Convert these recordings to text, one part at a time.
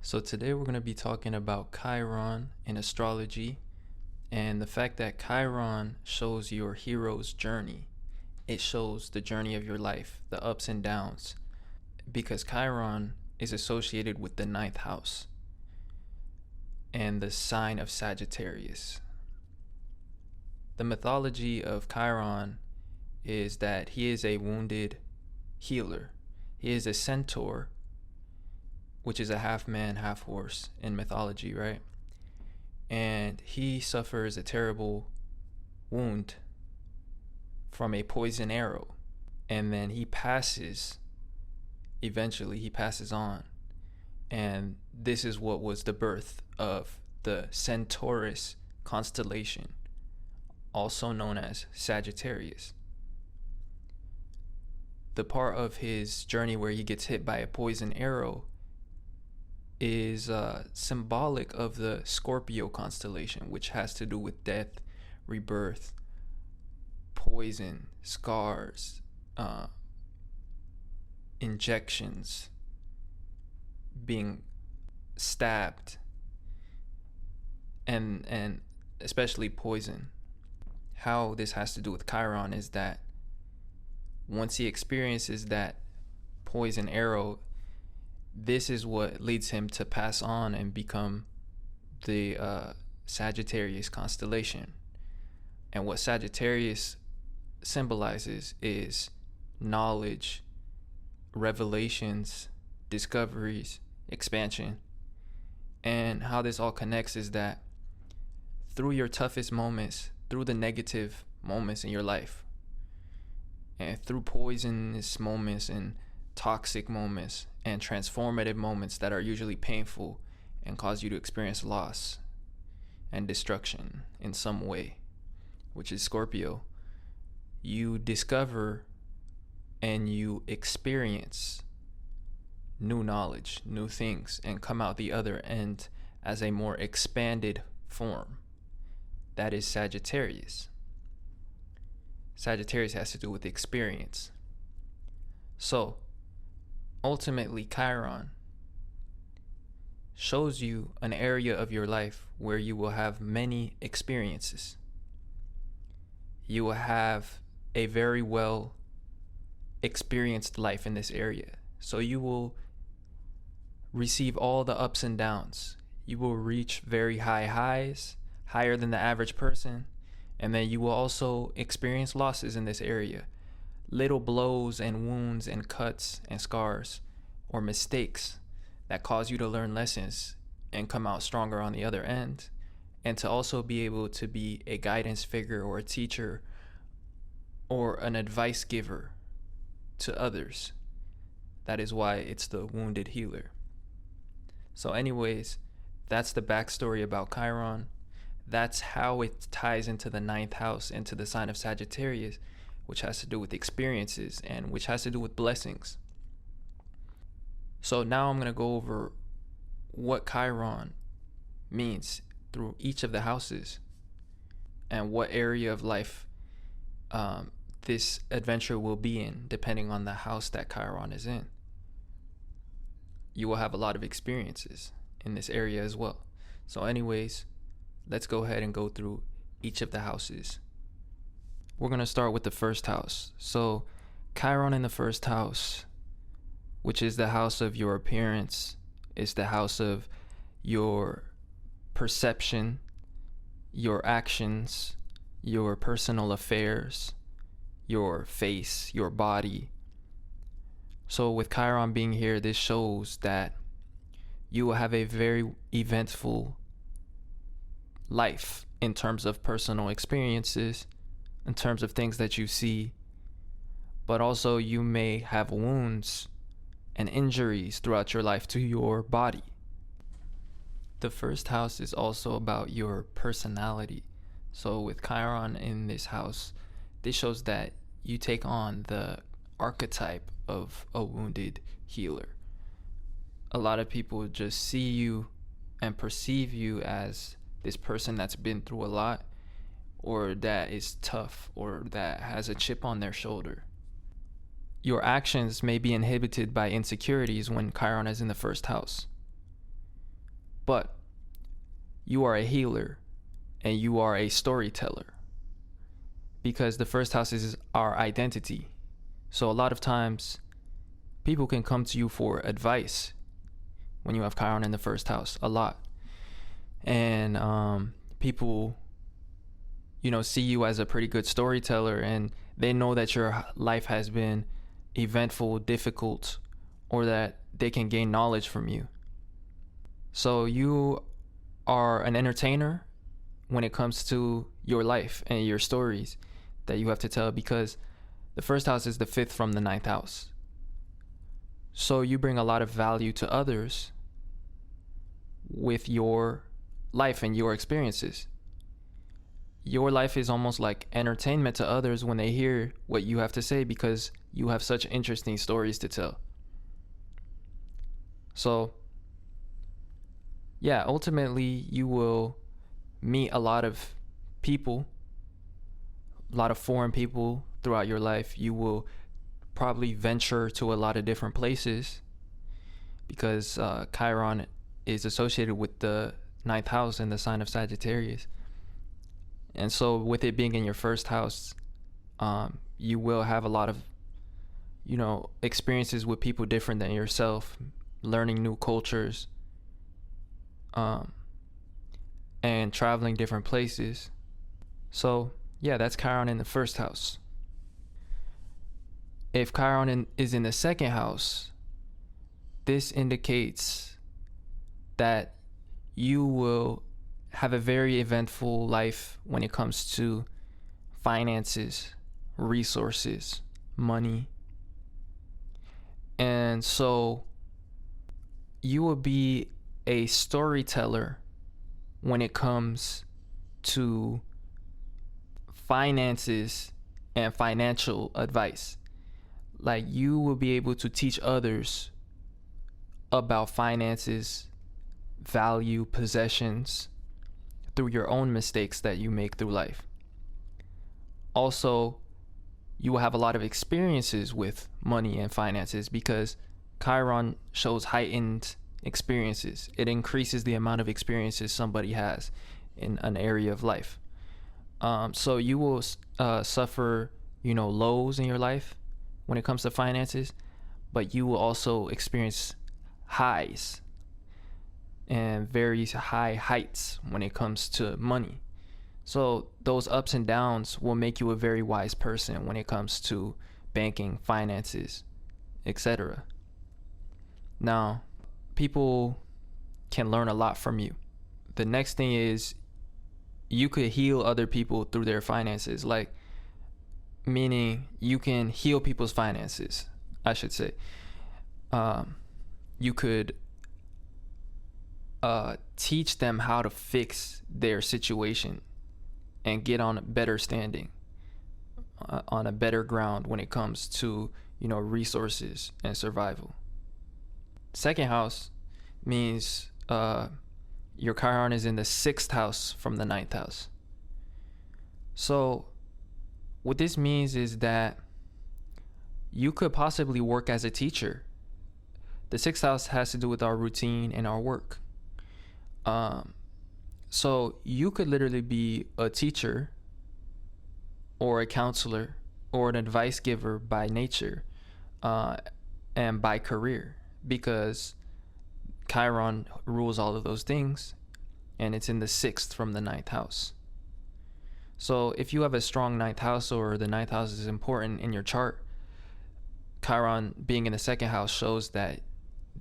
So today we're going to be talking about Chiron in astrology and the fact that Chiron shows your hero's journey. It shows the journey of your life, the ups and downs, because Chiron is associated with the ninth house and the sign of Sagittarius. The mythology of Chiron is that he is a wounded healer. He is a centaur, which is a half man, half horse in mythology, right? And he suffers a terrible wound from a poison arrow. And then eventually he passes on. And this is what was the birth of the Centaurus constellation, also known as Sagittarius. The part of his journey where he gets hit by a poison arrow is symbolic of the Scorpio constellation, which has to do with death, rebirth, poison, scars, injections, being stabbed, and especially poison. How this has to do with Chiron is that once he experiences that poison arrow, this is what leads him to pass on and become the Sagittarius constellation. And what Sagittarius symbolizes is knowledge, revelations, discoveries, expansion. And how this all connects is that through your toughest moments, through the negative moments in your life, and through poisonous moments and toxic moments and transformative moments that are usually painful and cause you to experience loss and destruction in some way, which is Scorpio, you discover and you experience new knowledge, new things, and come out the other end as a more expanded form. That is Sagittarius. Sagittarius has to do with experience. So, ultimately, Chiron shows you an area of your life where you will have many experiences. You will have a very well experienced life in this area. So you will receive all the ups and downs. You will reach very high highs, higher than the average person, and then you will also experience losses in this area. Little blows and wounds and cuts and scars or mistakes that cause you to learn lessons and come out stronger on the other end, and to also be able to be a guidance figure or a teacher or an advice giver to others. That is why it's the wounded healer. So anyways, that's the backstory about Chiron. That's how it ties into the ninth house, into the sign of Sagittarius, which has to do with experiences and which has to do with blessings. So now I'm going to go over what Chiron means through each of the houses and what area of life this adventure will be in, depending on the house that Chiron is in. You will have a lot of experiences in this area as well. So anyways, let's go ahead and go through each of the houses. We're going to start with the first house. So Chiron in the first house, which is the house of your appearance, is the house of your perception, your actions, your personal affairs, your face, your body. So with Chiron being here, this shows that you will have a very eventful life in terms of personal experiences, in terms of things that you see, but also you may have wounds and injuries throughout your life to your body. The first house is also about your personality. So with Chiron in this house, this shows that you take on the archetype of a wounded healer. A lot of people just see you and perceive you as this person that's been through a lot, or that is tough, or that has a chip on their shoulder. Your actions may be inhibited by insecurities when Chiron is in the first house. but you are a healer and you are a storyteller, because the first house is our identity. So a lot of times people can come to you for advice when you have Chiron in the first house, a lot. And people, see you as a pretty good storyteller, and they know that your life has been eventful, difficult, or that they can gain knowledge from you. So you are an entertainer when it comes to your life and your stories that you have to tell, because the first house is the fifth from the ninth house. So you bring a lot of value to others with your life and your experiences. Your life is almost like entertainment to others when they hear what you have to say, because you have such interesting stories to tell. So, yeah, ultimately you will meet a lot of people, a lot of foreign people throughout your life. You will probably venture to a lot of different places, because Chiron is associated with the ninth house in the sign of Sagittarius. And so with it being in your first house, you will have a lot of, experiences with people different than yourself, learning new cultures, and traveling different places. So yeah, that's Chiron in the first house. If Chiron is in the second house, this indicates that you will have a very eventful life when it comes to finances, resources, money. And so you will be a storyteller when it comes to finances and financial advice. Like, you will be able to teach others about finances, value, possessions, through your own mistakes that you make through life. Also, you will have a lot of experiences with money and finances, because Chiron shows heightened experiences. It increases the amount of experiences somebody has in an area of life. So you will suffer, lows in your life when it comes to finances, but you will also experience highs and very high heights when it comes to money. So those ups and downs will make you a very wise person when it comes to banking, finances, etc. Now, people can learn a lot from you. The next thing is, you could heal other people through their finances, like, meaning you can heal people's finances, I should say. You could teach them how to fix their situation and get on a better standing, on a better ground when it comes to, resources and survival. Second house means your Chiron is in the sixth house from the ninth house. So what this means is that you could possibly work as a teacher. The sixth house has to do with our routine and our work. So you could literally be a teacher or a counselor or an advice giver by nature, and by career, because Chiron rules all of those things, and it's in the sixth from the ninth house. So if you have a strong ninth house, or the ninth house is important in your chart, Chiron being in the second house shows that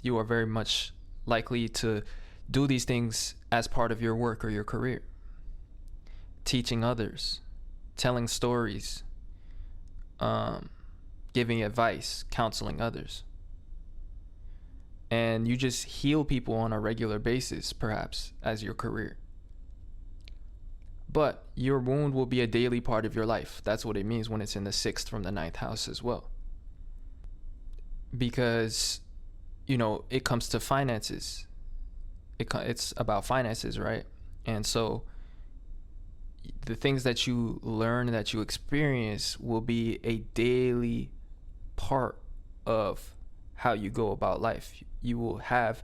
you are very much likely to do these things as part of your work or your career. Teaching others, telling stories, giving advice, counseling others. And you just heal people on a regular basis, perhaps, as your career. But your wound will be a daily part of your life. That's what it means when it's in the sixth from the ninth house as well. Because, it comes to finances. It's about finances, right? And so the things that you learn, that you experience, will be a daily part of how you go about life. You will have,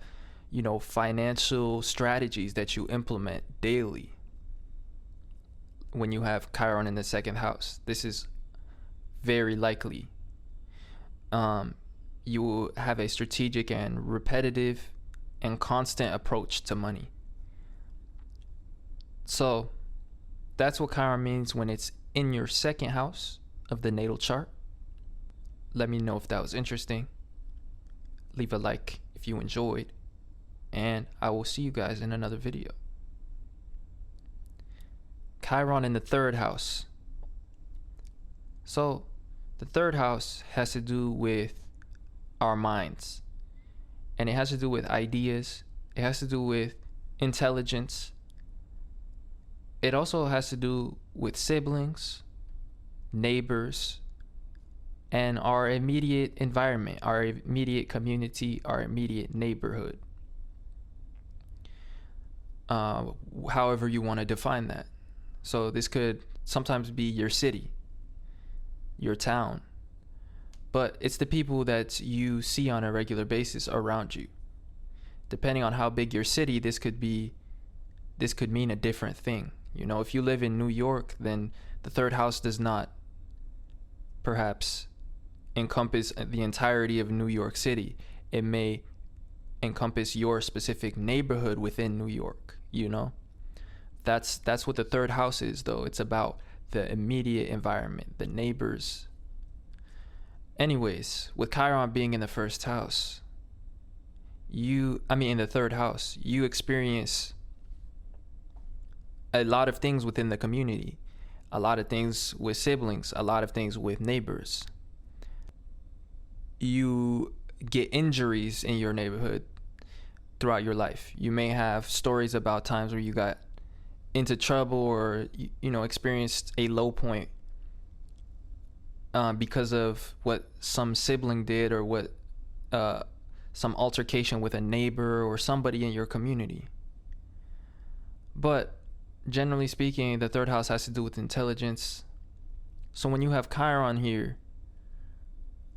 financial strategies that you implement daily when you have Chiron in the second house. This is very likely. You will have a strategic and repetitive and constant approach to money. So that's what Chiron means when it's in your second house of the natal chart. Let me know if that was interesting. Leave a like if you enjoyed, and I will see you guys in another video. Chiron in the third house. So the third house has to do with our minds, and it has to do with ideas. It has to do with intelligence. It also has to do with siblings, neighbors, and our immediate environment, our immediate community, our immediate neighborhood. However you want to define that. So this could sometimes be your city, your town, but it's the people that you see on a regular basis around you. Depending on how big your city, this could mean a different thing. If you live in New York, then the third house does not perhaps encompass the entirety of New York City. It may encompass your specific neighborhood within New York. That's what the third house is, though. It's about the immediate environment, the neighbors. Anyways, with Chiron being in the first house, in the third house, you experience a lot of things within the community, a lot of things with siblings, a lot of things with neighbors. You get injuries in your neighborhood throughout your life. You may have stories about times where you got into trouble or experienced a low point because of what some sibling did, or what some altercation with a neighbor or somebody in your community. But generally speaking, the third house has to do with intelligence. So when you have Chiron here,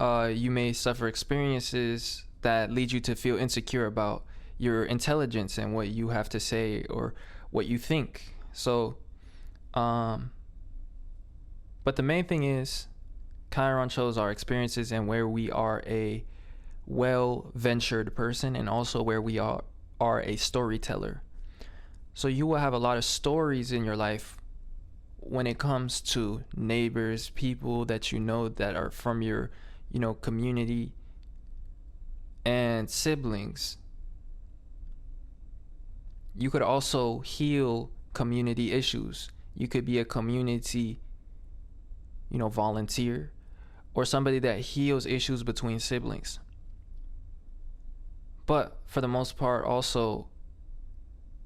you may suffer experiences that lead you to feel insecure about your intelligence and what you have to say or what you think. So, but the main thing is Chiron shows our experiences and where we are a well-ventured person, and also where we are a storyteller. So you will have a lot of stories in your life when it comes to neighbors, people that that are from your, community, and siblings. You could also heal community issues. You could be a community, volunteer, or somebody that heals issues between siblings. But for the most part, also,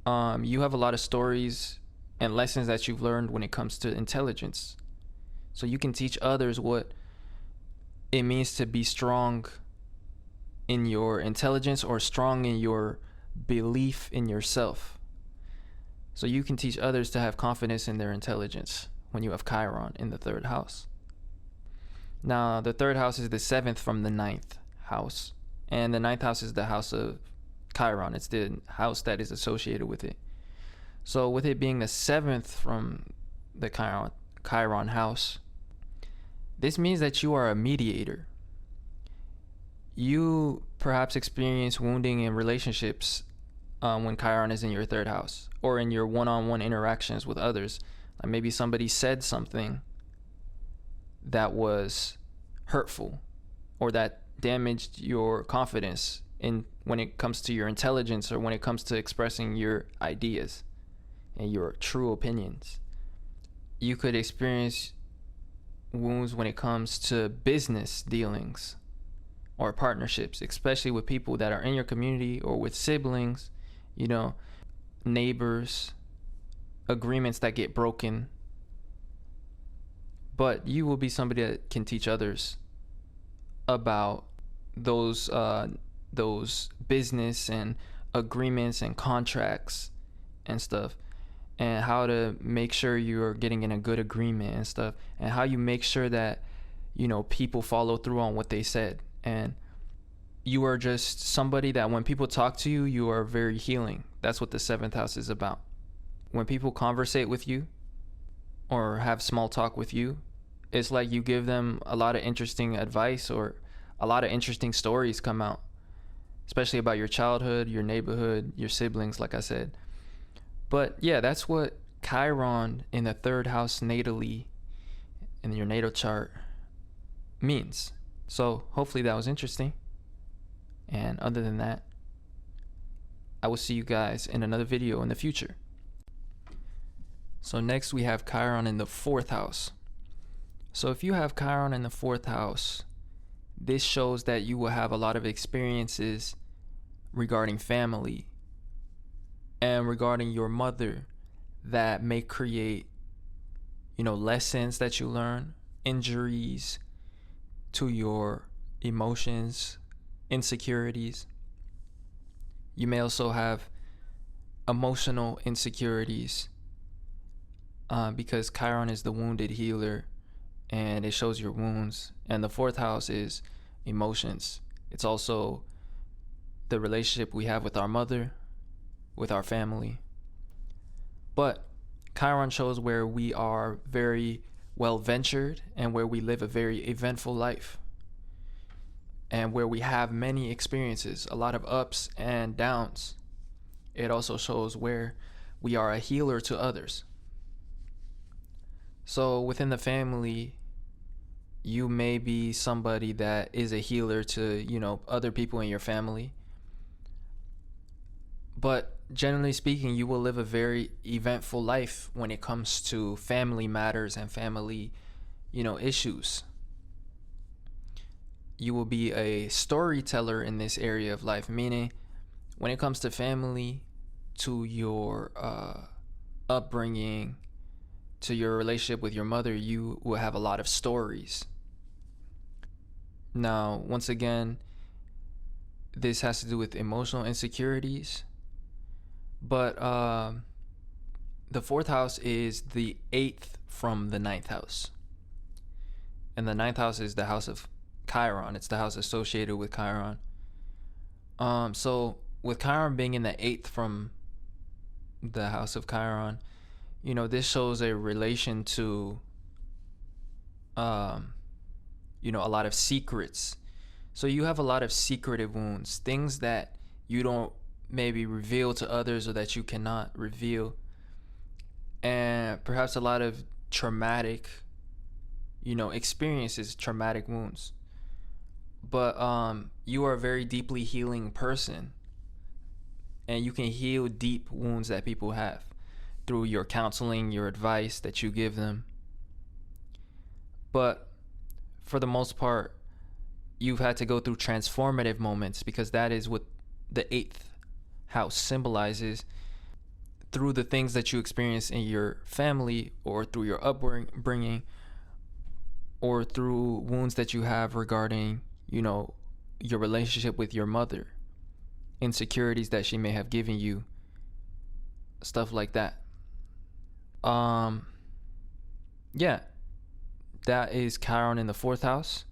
you have a lot of stories and lessons that you've learned when it comes to intelligence. So you can teach others what it means to be strong in your intelligence, or strong in your belief in yourself. So you can teach others to have confidence in their intelligence when you have Chiron in the third house. Now, the third house is the seventh from the ninth house. And the ninth house is the house of Chiron. It's the house that is associated with it. So with it being the seventh from the Chiron house, this means that you are a mediator. You perhaps experience wounding in relationships when Chiron is in your third house, or in your one-on-one interactions with others. Maybe somebody said something that was hurtful, or that damaged your confidence in when it comes to your intelligence, or when it comes to expressing your ideas and your true opinions. You could experience wounds when it comes to business dealings or partnerships, especially with people that are in your community, or with siblings, neighbors, agreements that get broken. But you will be somebody that can teach others about those business and agreements and contracts and stuff, and how to make sure you're getting in a good agreement and stuff, and how you make sure that people follow through on what they said. And you are just somebody that when people talk to you, you are very healing. That's what the 7th house is about. When people conversate with you or have small talk with you, it's like you give them a lot of interesting advice, or a lot of interesting stories come out, especially about your childhood, your neighborhood, your siblings, like I said. But yeah, that's what Chiron in the 3rd house natally in your natal chart means. So hopefully that was interesting. And other than that, I will see you guys in another video in the future. So next we have Chiron in the 4th house. So if you have Chiron in the 4th house, this shows that you will have a lot of experiences regarding family and regarding your mother that may create, lessons that you learn, injuries to your emotions, insecurities. You may also have emotional insecurities because Chiron is the wounded healer, and it shows your wounds. And the 4th house is emotions. It's also the relationship we have with our mother, with our family. But Chiron shows where we are very well ventured and where we live a very eventful life, and where we have many experiences, a lot of ups and downs. It also shows where we are a healer to others. So within the family, you may be somebody that is a healer to, other people in your family. But generally speaking, you will live a very eventful life when it comes to family matters and family, issues. You will be a storyteller in this area of life, meaning when it comes to family, to your upbringing, to your relationship with your mother, you will have a lot of stories. Now, once again, this has to do with emotional insecurities, but the 4th house is the 8th from the 9th house. And the 9th house is the house of Chiron. It's the house associated with Chiron. So with Chiron being in the 8th from the house of Chiron, this shows a relation to a lot of secrets. So you have a lot of secretive wounds, things that you don't maybe reveal to others, or that you cannot reveal, and perhaps a lot of traumatic experiences, traumatic wounds. But you are a very deeply healing person, and you can heal deep wounds that people have through your counseling, your advice that you give them. But for the most part, you've had to go through transformative moments, because that is what the 8th house symbolizes, through the things that you experience in your family, or through your upbringing, or through wounds that you have regarding, your relationship with your mother, insecurities that she may have given you, stuff like that. Yeah, that is Chiron in the 4th house.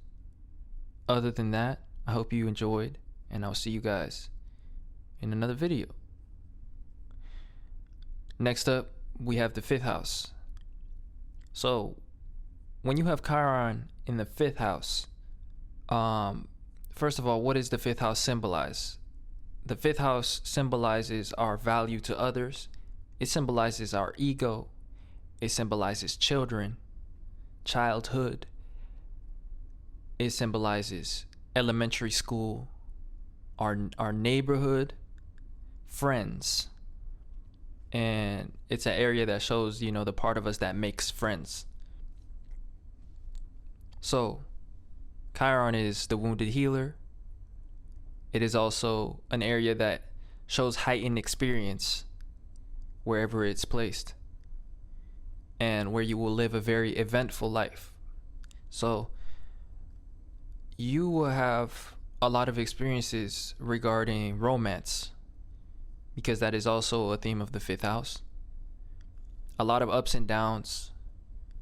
Other than that, I hope you enjoyed, and I'll see you guys in another video. Next up, we have the 5th house. So when you have Chiron in the 5th house, first of all, what does the 5th house symbolize? The 5th house symbolizes our value to others. It symbolizes our ego. It symbolizes children, childhood. It symbolizes elementary school, our neighborhood, friends. And it's an area that shows, the part of us that makes friends. So Chiron is the wounded healer. It is also an area that shows heightened experience wherever it's placed, and where you will live a very eventful life. So you will have a lot of experiences regarding romance, because that is also a theme of the 5th house. A lot of ups and downs,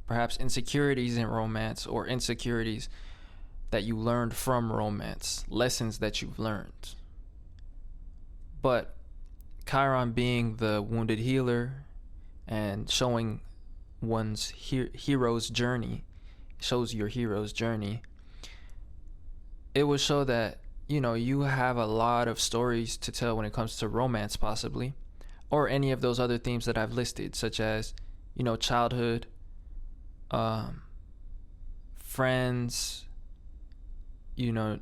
perhaps insecurities in romance, or insecurities that you learned from romance, lessons that you've learned. But Chiron being the wounded healer and showing one's hero's journey, shows your hero's journey, it will show that, you know, you have a lot of stories to tell when it comes to romance, possibly, or any of those other themes that I've listed, such as, you know, childhood, friends, you know,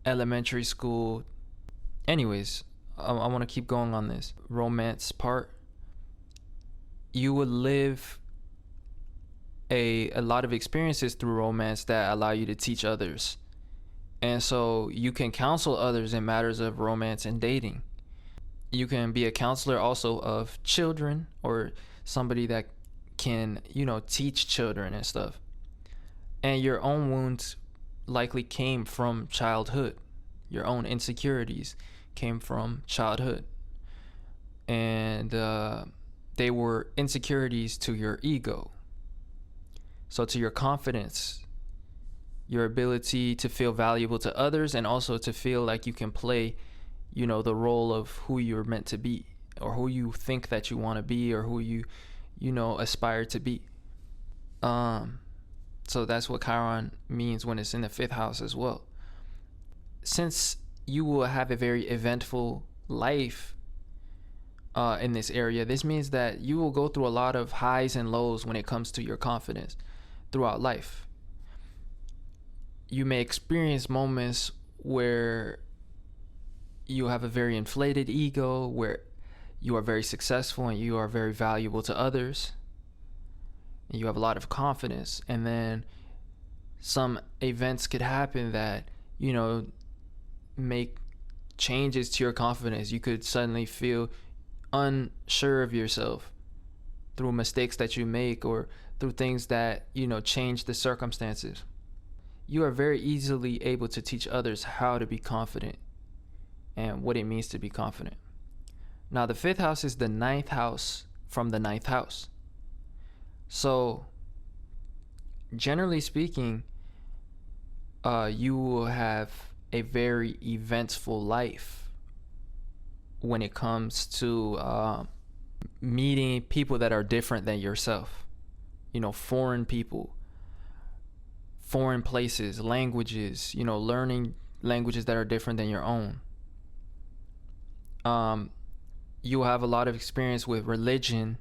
elementary school. Anyways, I want to keep going on this romance part. You would live a lot of experiences through romance that allow you to teach others. And so you can counsel others in matters of romance and dating. You can be a counselor also of children, or somebody that can, you know, teach children and stuff. And your own wounds likely came from childhood. Your own insecurities came from childhood. And they were insecurities to your ego. So to your confidence, your ability to feel valuable to others, and also to feel like you can play, you know, the role of who you're meant to be, or who you think that you want to be, or who you know, aspire to be. So that's what Chiron means when it's in the 5th house as well. Since you will have a very eventful life in this area, this means that you will go through a lot of highs and lows when it comes to your confidence throughout life. You may experience moments where you have a very inflated ego, where you are very successful and you are very valuable to others, and you have a lot of confidence. And then some events could happen that, you know, make changes to your confidence. You could suddenly feel unsure of yourself through mistakes that you make, or through things that, you know, change the circumstances. You are very easily able to teach others how to be confident and what it means to be confident. Now, the 5th house is the 9th house from the 9th house. So, generally speaking, you will have a very eventful life when it comes to meeting people that are different than yourself. You know, foreign people, foreign places, languages, you know, learning languages that are different than your own. You'll have a lot of experience with religion,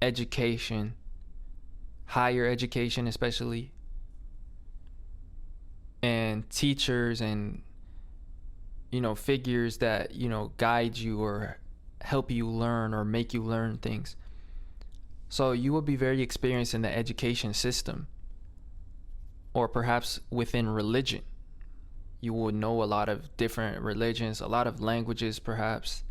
education, higher education especially, and teachers, and, you know, figures that, you know, guide you or help you learn or make you learn things. So you will be very experienced in the education system, or perhaps within religion. You will know a lot of different religions, a lot of languages perhaps,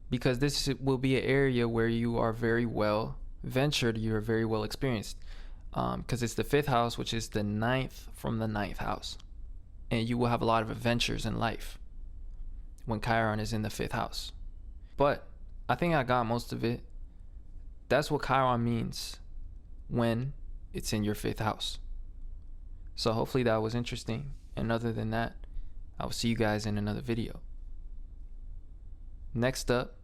because this will be an area where you are very well ventured, you're very well experienced, because it's the 5th house, which is the 9th from the 9th house. And you will have a lot of adventures in life when Chiron is in the 5th house. But I think I got most of it. That's what Chiron means when it's in your 5th house. So hopefully that was interesting. And other than that, I will see you guys in another video. Next up,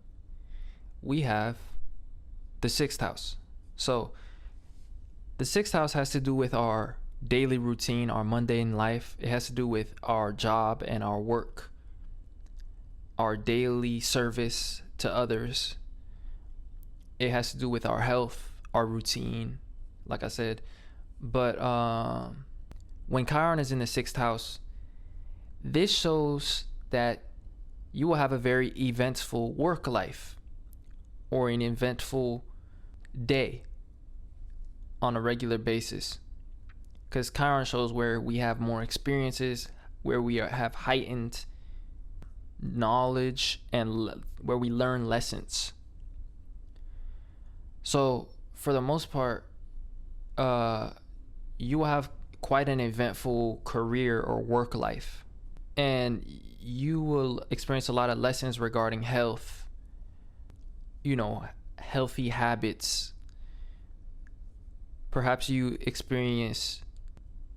we have the 6th house. So the 6th house has to do with our daily routine, our mundane life. It has to do with our job and our work, our daily service to others. It has to do with our health, our routine, like I said. But when Chiron is in the 6th house, this shows that you will have a very eventful work life, or an eventful day on a regular basis. Because Chiron shows where we have more experiences, where we have heightened knowledge, and where we learn lessons. So for the most part, you will have quite an eventful career or work life, and you will experience a lot of lessons regarding health, you know, healthy habits. Perhaps you experience,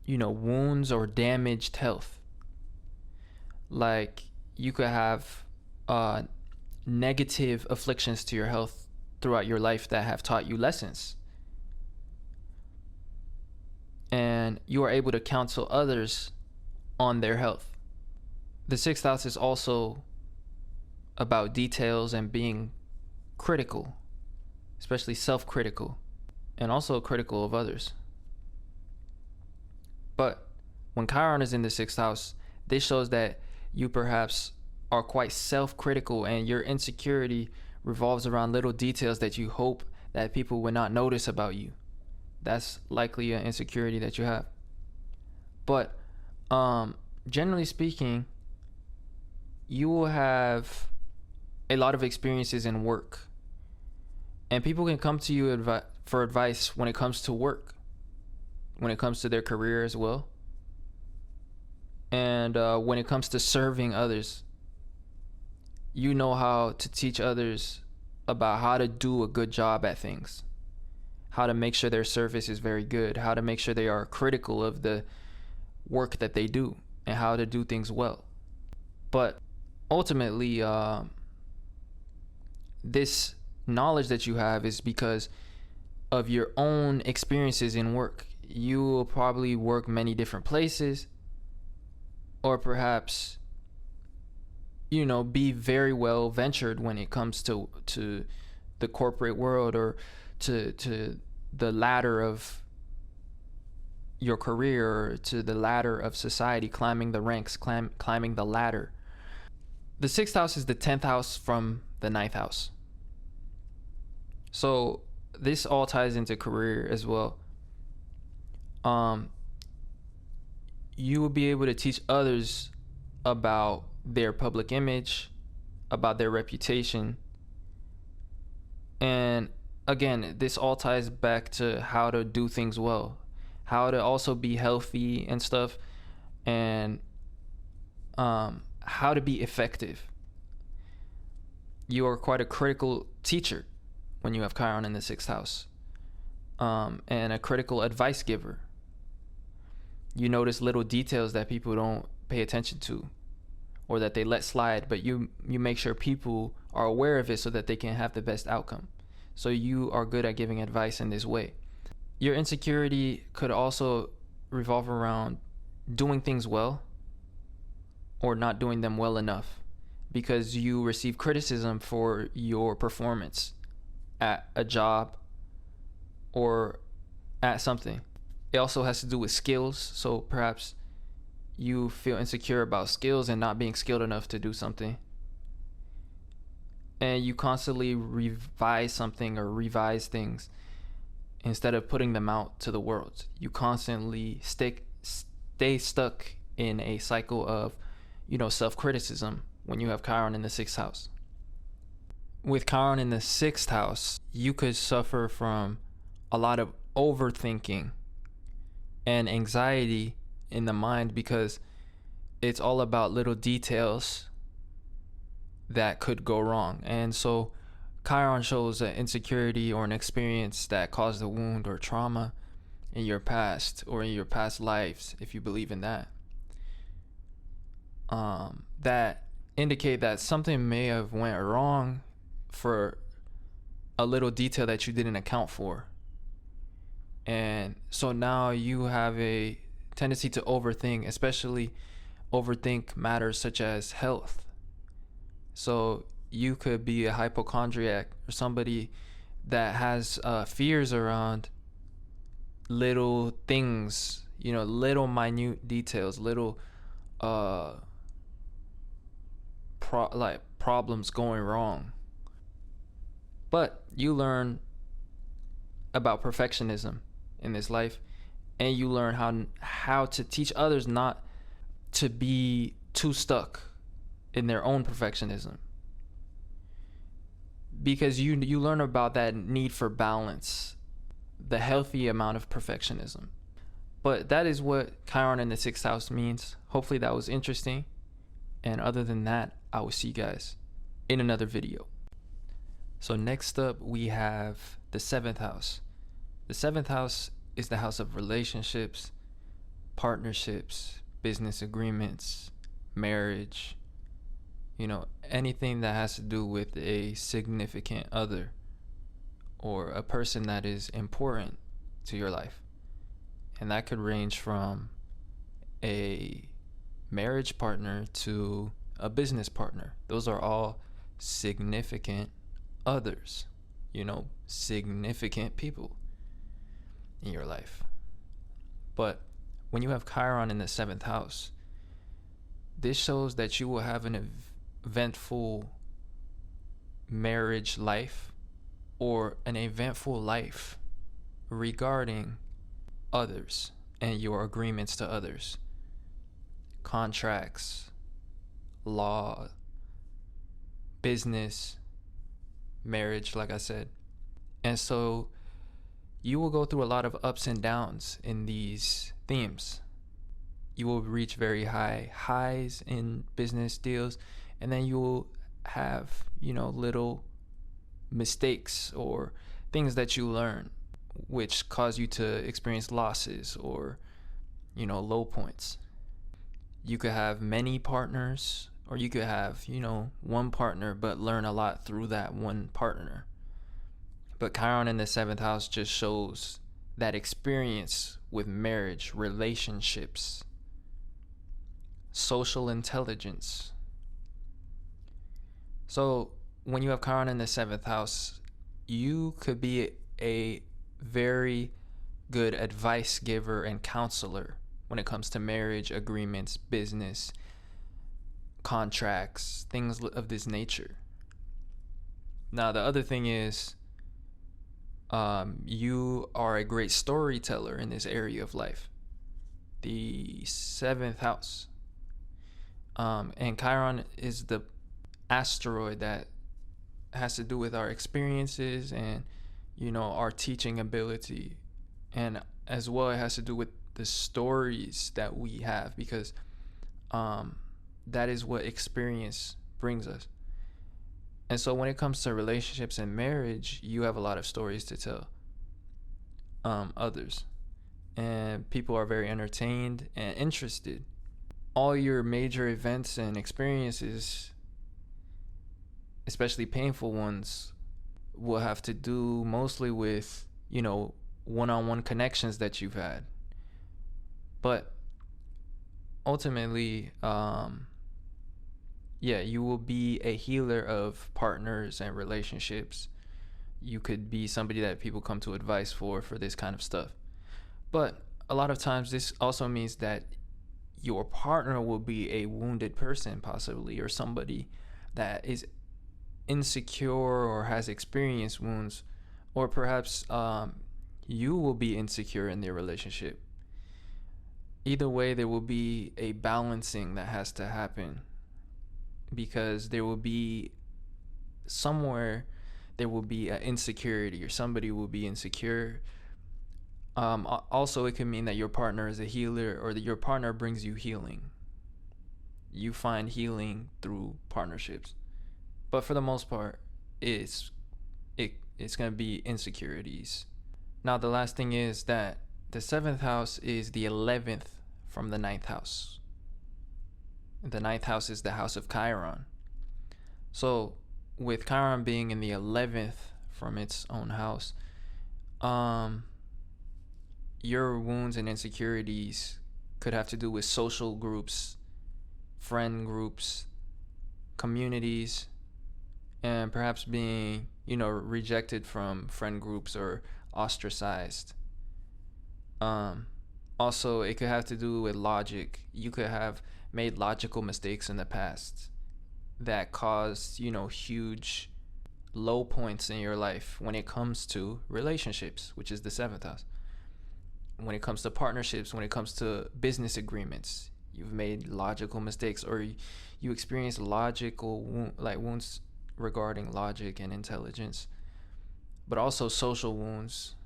wounds or damaged health. Like you could have negative afflictions to your health throughout your life that have taught you lessons. And you are able to counsel others on their health. The sixth house is also about details and being critical, especially self-critical, and also critical of others. But when Chiron is in the sixth house, this shows that you perhaps are quite self-critical, and your insecurity revolves around little details that you hope that people would not notice about you. That's likely an insecurity that you have. But generally speaking, you will have a lot of experiences in work, and people can come to you for advice when it comes to work, when it comes to their career as well, and when it comes to serving others. You know how to teach others about how to do a good job at things, how to make sure their service is very good, how to make sure they are critical of the work that they do, and how to do things well. But ultimately, this knowledge that you have is because of your own experiences in work. You will probably work many different places, or perhaps be very well ventured when it comes to the corporate world, or to the ladder of your career, or to the ladder of society, climbing the ranks, climbing the ladder. The sixth house is the 10th house from the 9th house. So this all ties into career as well. You will be able to teach others about their public image, about their reputation. And again, this all ties back to how to do things well, how to also be healthy and stuff, and how to be effective. You are quite a critical teacher when you have Chiron in the sixth house, and a critical advice giver. You notice little details that people don't pay attention to, or that they let slide, but you make sure people are aware of it so that they can have the best outcome. So you are good at giving advice in this way. Your insecurity could also revolve around doing things well or not doing them well enough, because you receive criticism for your performance at a job or at something. It also has to do with skills. So perhaps you feel insecure about skills and not being skilled enough to do something, and you constantly revise something or revise things instead of putting them out to the world. You constantly stay stuck in a cycle of self-criticism when you have Chiron in the sixth house. With Chiron in the sixth house, you could suffer from a lot of overthinking and anxiety in the mind, because it's all about little details that could go wrong. And so Chiron shows an insecurity or an experience that caused a wound or trauma in your past, or in your past lives, if you believe in that, that indicate that something may have went wrong for a little detail that you didn't account for. And so now you have a tendency to overthink, especially overthink matters such as health. So you could be a hypochondriac, or somebody that has fears around little things, little minute details, little problems going wrong. But you learn about perfectionism in this life, and you learn how to teach others not to be too stuck in their own perfectionism, because you learn about that need for balance, the healthy amount of perfectionism. But that is what Chiron in the sixth house means. Hopefully that was interesting, and other than that, I will see you guys in another video. So next up we have the seventh house. The seventh house is the house of relationships, partnerships, business agreements, marriage, anything that has to do with a significant other or a person that is important to your life. And that could range from a marriage partner to a business partner. Those are all significant others, significant people in your life. But when you have Chiron in the 7th house, this shows that you will have an eventful marriage life or an eventful life regarding others and your agreements to others, contracts, law, business, marriage, like I said. And so you will go through a lot of ups and downs in these themes. You will reach very high highs in business deals, and then you will have, little mistakes or things that you learn which cause you to experience losses or, low points. You could have many partners, or you could have, one partner but learn a lot through that one partner. But Chiron in the 7th house just shows that experience with marriage, relationships, social intelligence. So when you have Chiron in the 7th house, you could be a very good advice giver and counselor when it comes to marriage, agreements, business, contracts, things of this nature. Now, the other thing is, you are a great storyteller in this area of life, the 7th house. And Chiron is the asteroid that has to do with our experiences and, our teaching ability. And as well, it has to do with the stories that we have, because that is what experience brings us. And so when it comes to relationships and marriage, you have a lot of stories to tell others. And people are very entertained and interested. All your major events and experiences, especially painful ones, will have to do mostly with, one-on-one connections that you've had. But ultimately, you will be a healer of partners and relationships. You could be somebody that people come to advice for this kind of stuff. But a lot of times this also means that your partner will be a wounded person, possibly, or somebody that is insecure or has experienced wounds, or perhaps you will be insecure in their relationship. Either way, there will be a balancing that has to happen, because there will be somewhere there will be an insecurity, or somebody will be insecure. Also, it can mean that your partner is a healer, or that your partner brings you healing. You find healing through partnerships. But for the most part, it's going to be insecurities. Now, the last thing is that the 7th house is the 11th from the 9th house. The 9th house is the house of Chiron. So with Chiron being in the 11th from its own house, your wounds and insecurities could have to do with social groups, friend groups, communities, and perhaps being, rejected from friend groups or ostracized. Also, it could have to do with logic. You could have made logical mistakes in the past that caused, huge low points in your life when it comes to relationships, which is the 7th house. When it comes to partnerships, when it comes to business agreements, you've made logical mistakes, or you experience logical wounds regarding logic and intelligence, but also social wounds,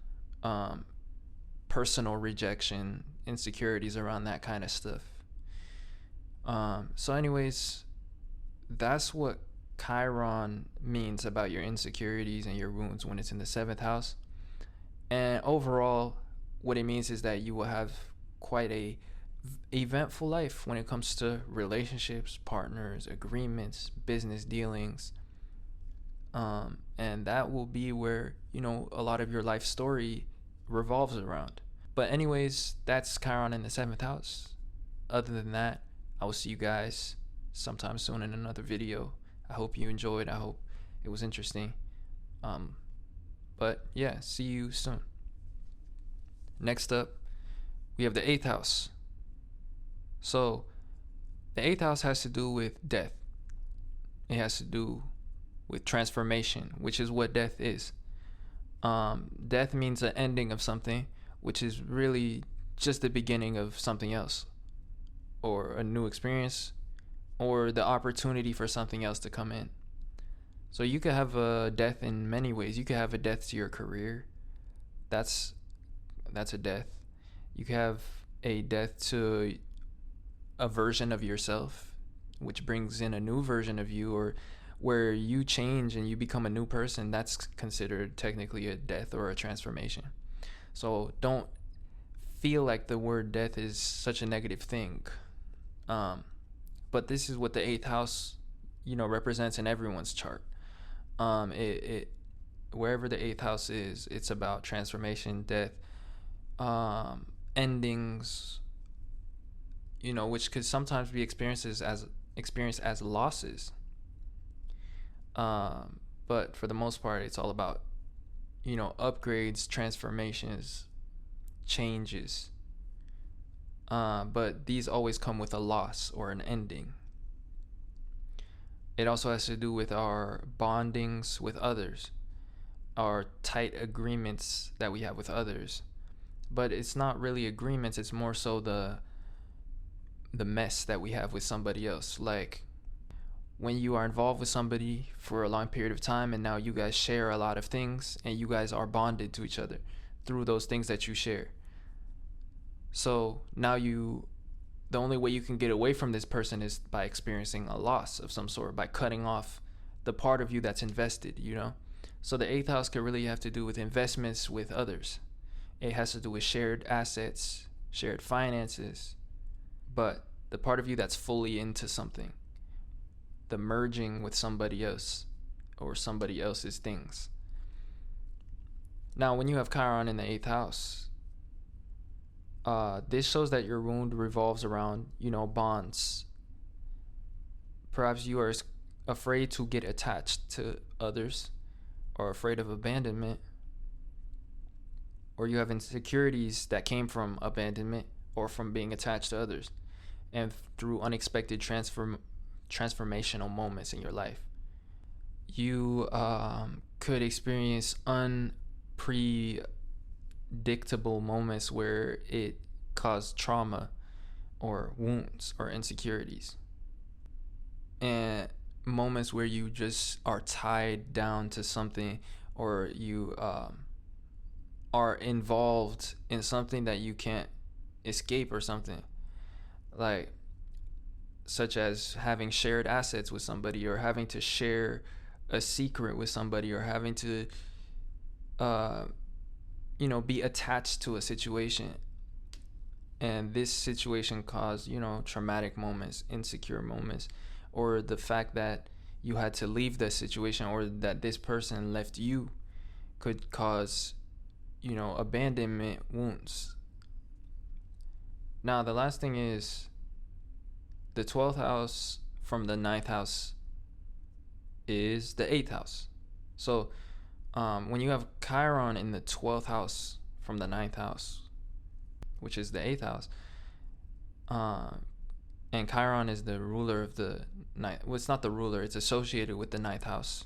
personal rejection, insecurities around that kind of stuff. So anyways, that's what Chiron means about your insecurities and your wounds when it's in the 7th house. And overall, what it means is that you will have quite a eventful life when it comes to relationships, partners, agreements, business dealings. And that will be where, a lot of your life story revolves around. But anyways, that's Chiron in the 7th house. Other than that, I will see you guys sometime soon in another video. I hope you enjoyed. I hope it was interesting. But yeah, see you soon. Next up, we have the 8th house. So the 8th house has to do with death. It has to do with transformation, which is what death is. Death means the ending of something, which is really just the beginning of something else, or a new experience, or the opportunity for something else to come in. So you could have a death in many ways. You could have a death to your career. That's a death. You could have a death to a version of yourself, which brings in a new version of you, or where you change and you become a new person. That's considered technically a death or a transformation. So don't feel like the word death is such a negative thing. But this is what the 8th house, represents in everyone's chart. It wherever the 8th house is, it's about transformation, death, endings, which could sometimes be experienced as losses. But for the most part, it's all about, upgrades, transformations, changes. But these always come with a loss or an ending. It also has to do with our bondings with others, our tight agreements that we have with others. But it's not really agreements, it's more so the mess that we have with somebody else. Like when you are involved with somebody for a long period of time, and now you guys share a lot of things, and you guys are bonded to each other through those things that you share. So now the only way you can get away from this person is by experiencing a loss of some sort, by cutting off the part of you that's invested, So the 8th house could really have to do with investments with others. It has to do with shared assets, shared finances, but the part of you that's fully into something, the merging with somebody else or somebody else's things. Now, when you have Chiron in the 8th house, this shows that your wound revolves around, bonds. Perhaps you are afraid to get attached to others, or afraid of abandonment, or you have insecurities that came from abandonment or from being attached to others, and through unexpected transformational moments in your life. You could experience unpredictable moments where it caused trauma or wounds or insecurities, and moments where you just are tied down to something, or you are involved in something that you can't escape, or something like such as having shared assets with somebody, or having to share a secret with somebody, or having to be attached to a situation, and this situation caused traumatic moments, insecure moments, or the fact that you had to leave the situation, or that this person left you, could cause abandonment wounds. Now the last thing is the 12th house from the 9th house is the 8th house. So when you have Chiron in the 12th house from the 9th house, which is the 8th house, and Chiron is the ruler of the 9th. Well, it's not the ruler, it's associated with the 9th house.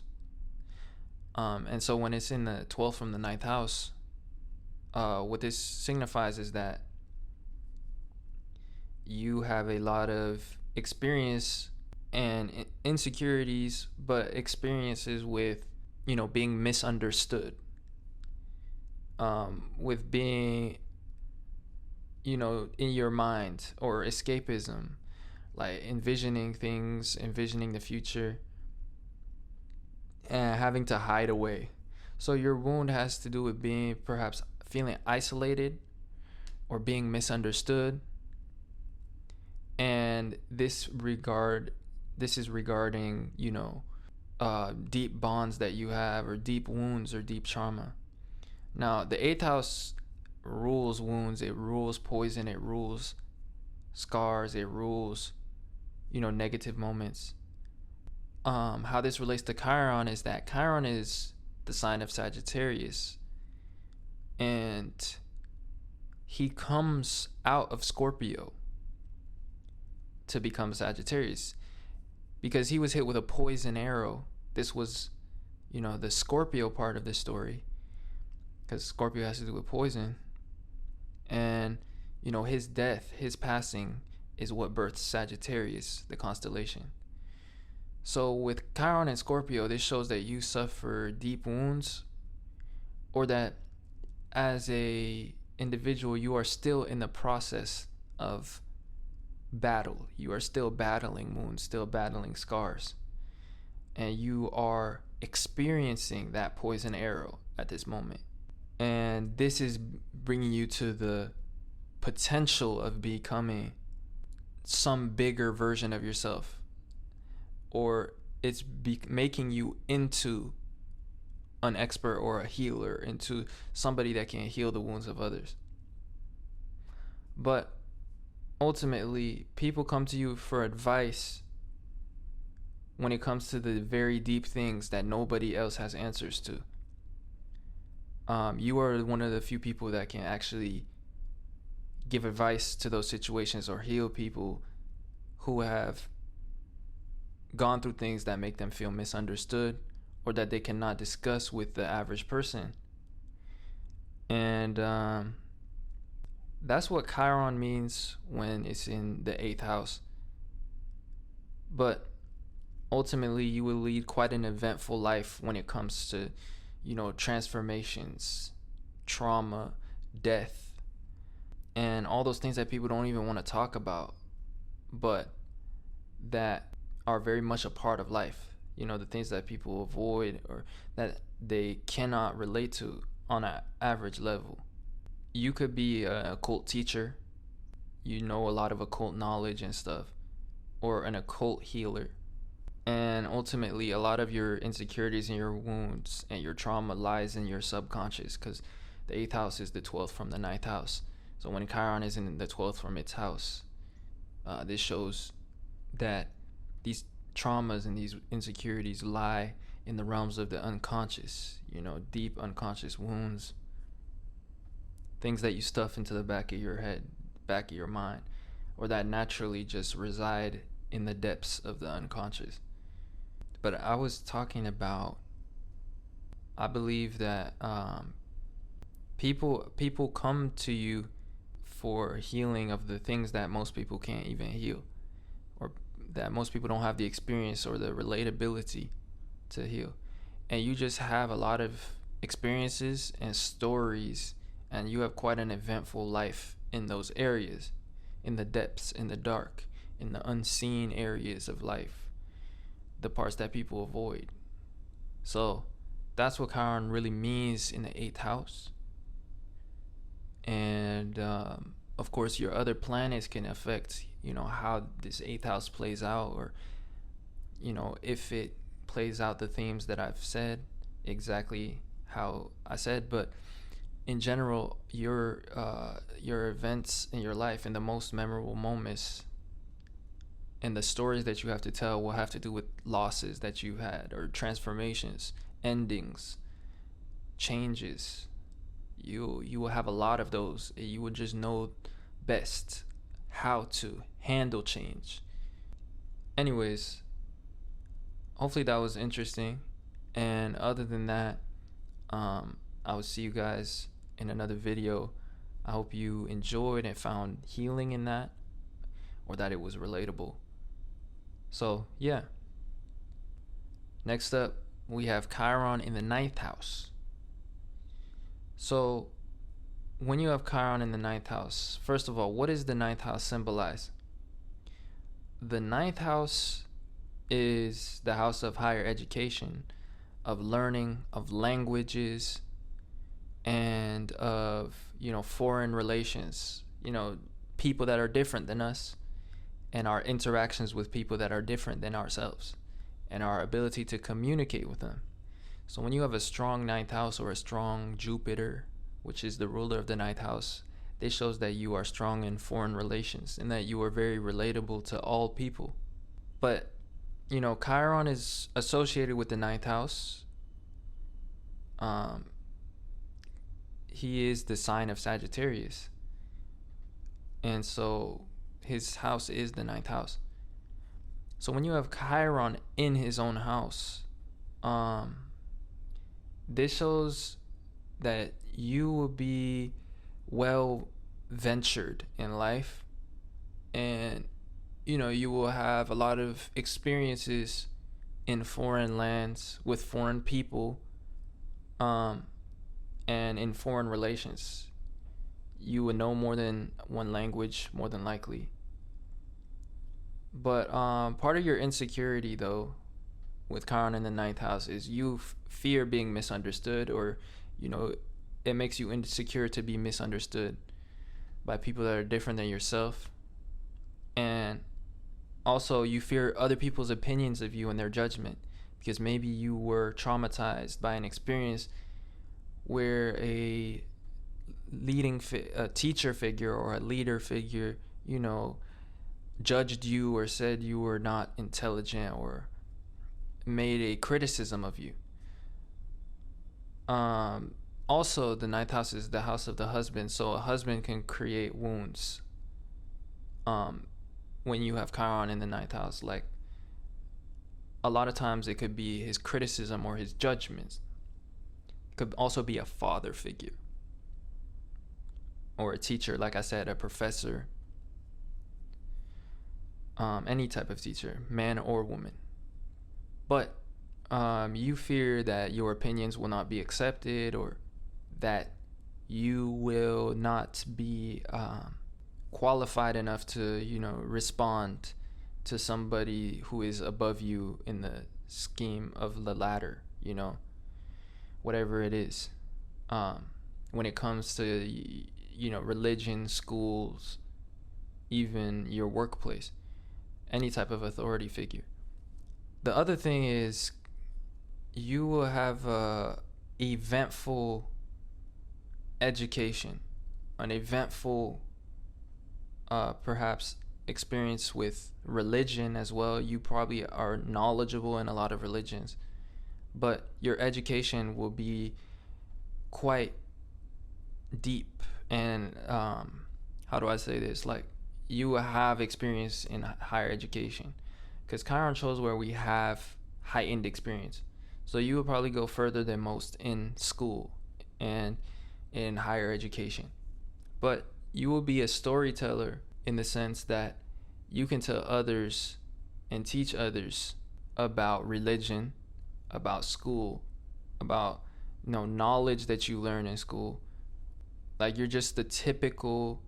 And so when it's in the 12th from the 9th house, what this signifies is that you have a lot of experience and insecurities, but experiences with being misunderstood, with being in your mind, or escapism, like envisioning things, envisioning the future, and having to hide away. So your wound has to do with being perhaps feeling isolated, or being misunderstood, And this is regarding, deep bonds that you have, or deep wounds, or deep trauma. Now, the eighth house rules wounds, it rules poison, it rules scars, it rules, negative moments. How this relates to Chiron is that Chiron is the sign of Sagittarius, and he comes out of Scorpio to become Sagittarius because he was hit with a poison arrow. This was, the Scorpio part of this story, because Scorpio has to do with poison. And, his death, his passing, is what births Sagittarius, the constellation. So with Chiron and Scorpio, this shows that you suffer deep wounds, or that as a individual, you are still in the process of battle. You are still battling wounds, still battling scars. And you are experiencing that poison arrow at this moment. And this is bringing you to the potential of becoming some bigger version of yourself, or it's making you into an expert or a healer, into somebody that can heal the wounds of others. But ultimately, people come to you for advice when it comes to the very deep things that nobody else has answers to. You are one of the few people that can actually give advice to those situations, or heal people who have gone through things that make them feel misunderstood, or that they cannot discuss with the average person. And that's what Chiron means when it's in the 8th house. But ultimately, you will lead quite an eventful life when it comes to, transformations, trauma, death, and all those things that people don't even want to talk about, but that are very much a part of life. The things that people avoid, or that they cannot relate to on an average level. You could be an occult teacher, a lot of occult knowledge and stuff, or an occult healer. And ultimately, a lot of your insecurities and your wounds and your trauma lies in your subconscious, because the 8th house is the 12th from the 9th house. So when Chiron is in the 12th from its house, this shows that these traumas and these insecurities lie in the realms of the unconscious, deep unconscious wounds, things that you stuff into the back of your head, back of your mind, or that naturally just reside in the depths of the unconscious. But I was talking about, I believe that people come to you for healing of the things that most people can't even heal, or that most people don't have the experience or the relatability to heal. And you just have a lot of experiences and stories, and you have quite an eventful life in those areas, in the depths, in the dark, in the unseen areas of life, the parts that people avoid. So that's what Chiron really means in the 8th house. And of course, your other planets can affect, how this 8th house plays out, or, if it plays out the themes that I've said exactly how I said. But in general, your events in your life and the most memorable moments and the stories that you have to tell will have to do with losses that you had, or transformations, endings, changes. You will have a lot of those. You will just know best how to handle change. Anyways, hopefully that was interesting. And other than that, I will see you guys in another video. I hope you enjoyed and found healing in that, or that it was relatable. So yeah, next up we have Chiron in the 9th house. So when you have Chiron in the 9th house, first of all, what does the 9th house symbolize? The 9th house is the house of higher education, of learning, of languages, and of, foreign relations, people that are different than us, and our interactions with people that are different than ourselves, and our ability to communicate with them. So when you have a strong ninth house or a strong Jupiter, which is the ruler of the ninth house, this shows that you are strong in foreign relations and that you are very relatable to all people. But, Chiron is associated with the ninth house. He is the sign of Sagittarius. And so his house is the ninth house. So when you have Chiron in his own house, this shows that you will be well ventured in life, and you will have a lot of experiences in foreign lands with foreign people, and in foreign relations. You would know more than one language, more than likely. But part of your insecurity, though, with Chiron in the ninth house is you fear being misunderstood, or it makes you insecure to be misunderstood by people that are different than yourself. And also you fear other people's opinions of you and their judgment, because maybe you were traumatized by an experience where a teacher figure or a leader figure judged you or said you were not intelligent or made a criticism of you. Also, the ninth house is the house of the husband, so a husband can create wounds when you have Chiron in the ninth house. Like, a lot of times it could be his criticism or his judgments. It could also be a father figure or a teacher, like I said, a professor, any type of teacher, man or woman. But you fear that your opinions will not be accepted, or that you will not be qualified enough to respond to somebody who is above you in the scheme of the ladder, whatever it is, when it comes to religion, schools, even your workplace, any type of authority figure. The other thing is you will have a eventful education, an eventful perhaps experience with religion as well. You probably are knowledgeable in a lot of religions, but your education will be quite deep, and how do I say this, like, you will have experience in higher education, because Chiron shows where we have heightened experience. So you will probably go further than most in school and in higher education. But you will be a storyteller in the sense that you can tell others and teach others about religion, about school, about knowledge that you learn in school. Like, you're just the typical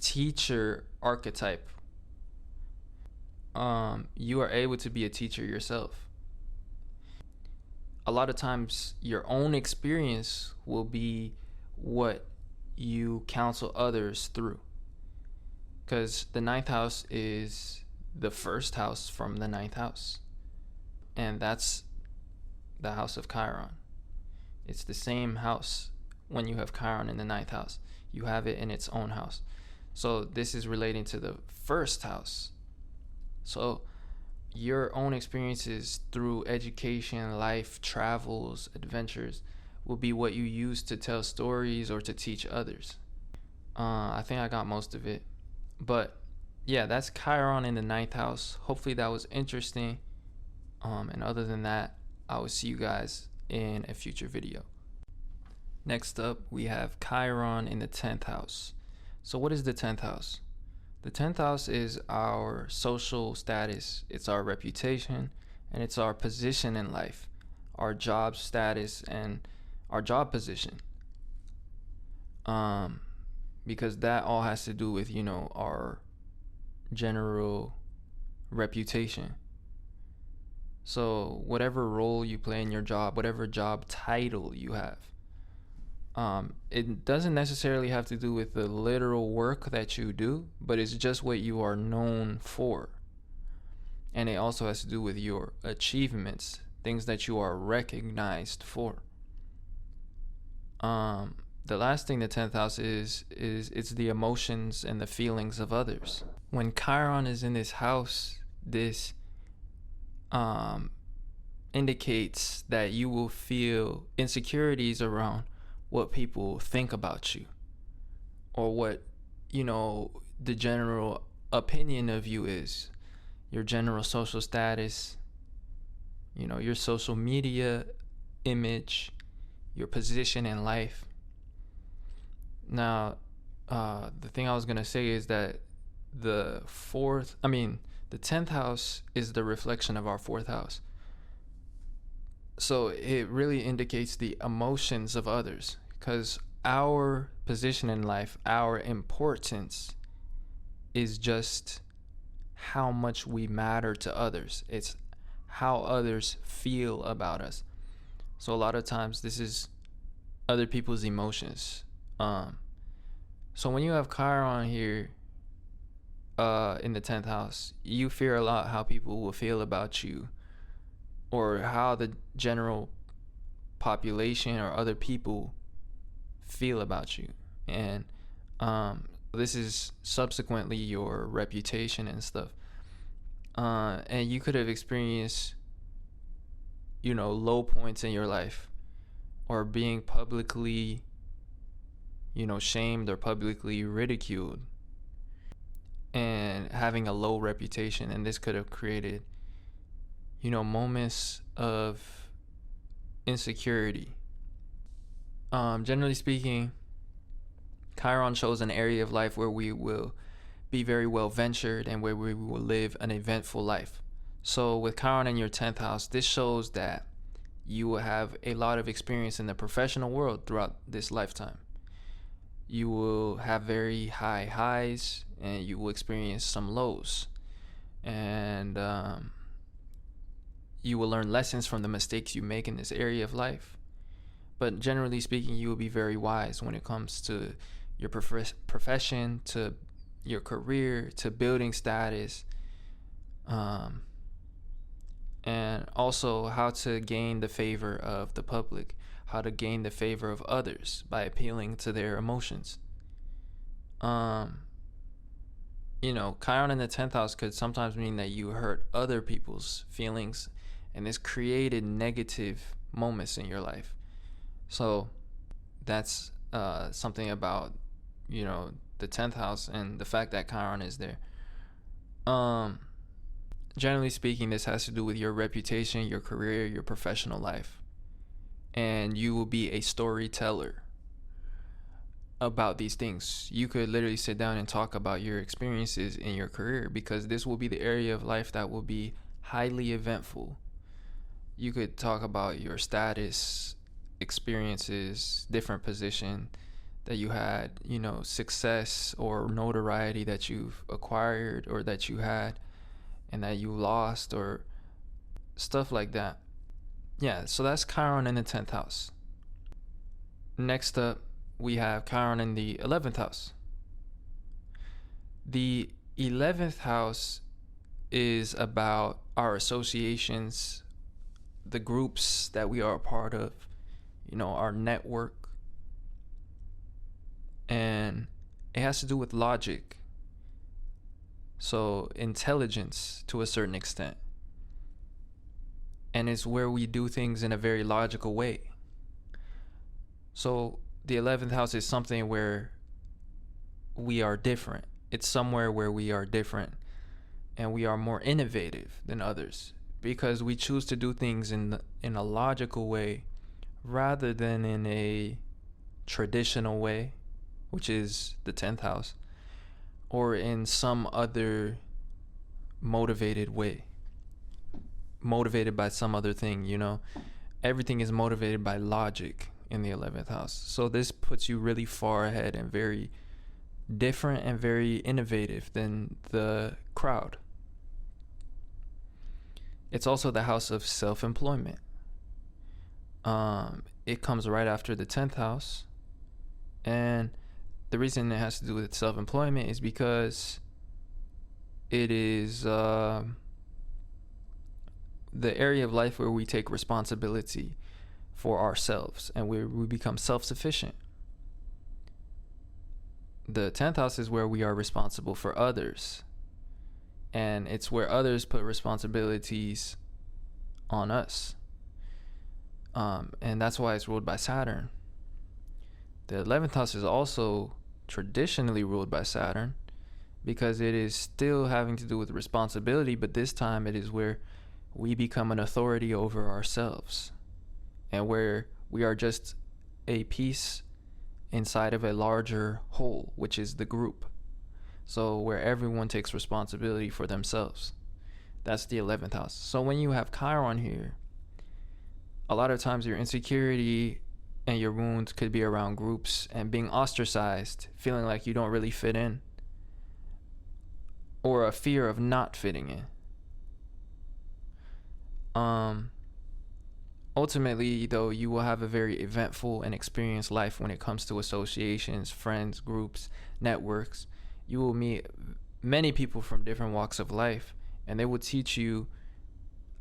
teacher archetype. You are able to be a teacher yourself. A lot of times your own experience will be what you counsel others through, because the ninth house is the first house from the ninth house, and that's the house of Chiron. It's the same house. When you have Chiron in the ninth house, you have it in its own house. So this is relating to the first house. So your own experiences through education, life, travels, adventures will be what you use to tell stories or to teach others. I think I got most of it. But yeah, that's Chiron in the ninth house. Hopefully that was interesting. And other than that, I will see you guys in a future video. Next up, we have Chiron in the 10th house. So what is the 10th house? The 10th house is our social status, it's our reputation, and it's our position in life, our job status and our job position. Because that all has to do with, our general reputation. So whatever role you play in your job, whatever job title you have, It doesn't necessarily have to do with the literal work that you do, but it's just what you are known for. And it also has to do with your achievements, things that you are recognized for. The last thing the 10th house is it's the emotions and the feelings of others. When Chiron is in this house, this indicates that you will feel insecurities around what people think about you, or what, the general opinion of you is, your general social status, your social media image, your position in life. Now, the thing I was going to say is that the 10th house is the reflection of our 4th house. So it really indicates the emotions of others, because our position in life, our importance, is just how much we matter to others. It's how others feel about us. So a lot of times this is other people's emotions. So when you have Chiron here in the 10th house, you fear a lot how people will feel about you, or how the general population or other people feel about you. And this is subsequently your reputation and stuff. And you could have experienced, low points in your life, or being publicly, shamed or publicly ridiculed, and having a low reputation. And this could have created, moments of insecurity. Generally speaking, Chiron shows an area of life where we will be very well ventured and where we will live an eventful life. So with Chiron in your 10th house, this shows that you will have a lot of experience in the professional world throughout this lifetime. You will have very high highs, and you will experience some lows. And you will learn lessons from the mistakes you make in this area of life. But generally speaking, you will be very wise when it comes to your profession, to your career, to building status, and also how to gain the favor of the public, how to gain the favor of others by appealing to their emotions. Chiron in the 10th house could sometimes mean that you hurt other people's feelings, and this created negative moments in your life. So that's something about, the 10th house and the fact that Chiron is there. Generally speaking, this has to do with your reputation, your career, your professional life. And you will be a storyteller about these things. You could literally sit down and talk about your experiences in your career, because this will be the area of life that will be highly eventful. You could talk about your status, experiences, different position that you had, success or notoriety that you've acquired or that you had and that you lost, or stuff like that. Yeah, so that's Chiron in the 10th house. Next up, we have Chiron in the 11th house. The 11th house is about our associations, the groups that we are a part of, our network. And it has to do with logic. So intelligence to a certain extent. And it's where we do things in a very logical way. So the 11th house is something where we are different. It's somewhere where we are different, and we are more innovative than others, because we choose to do things in a logical way rather than in a traditional way, which is the 10th house, or in some other motivated way, motivated by some other thing. Everything is motivated by logic in the 11th house. So this puts you really far ahead and very different and very innovative than the crowd. It's also the house of self-employment. It comes right after the 10th house, And the reason it has to do with self-employment is because it is the area of life where we take responsibility for ourselves and we become self-sufficient. The 10th house is where we are responsible for others, and it's where others put responsibilities on us. And that's why it's ruled by Saturn. The 11th house is also traditionally ruled by Saturn because it is still having to do with responsibility, but this time it is where we become an authority over ourselves and where we are just a piece inside of a larger whole, which is the group. So where everyone takes responsibility for themselves. That's the 11th house. So when you have Chiron here, a lot of times your insecurity and your wounds could be around groups and being ostracized, feeling like you don't really fit in, or a fear of not fitting in. Ultimately, though, you will have a very eventful and experienced life when it comes to associations, friends, groups, networks. You will meet many people from different walks of life, and they will teach you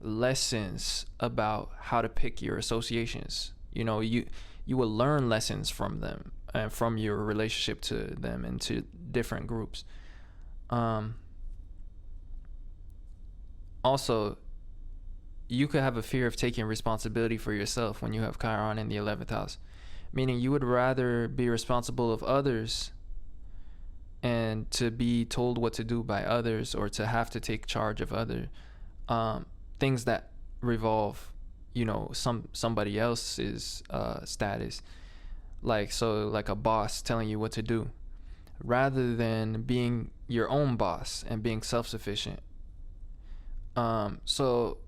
lessons about how to pick your associations. You know, you will learn lessons from them and from your relationship to them and to different groups. Also, you could have a fear of taking responsibility for yourself when you have Chiron in the 11th house, meaning you would rather be responsible of others and to be told what to do by others, or to have to take charge of other things that revolve, you know, somebody else's status, like a boss telling you what to do, rather than being your own boss and being self-sufficient. So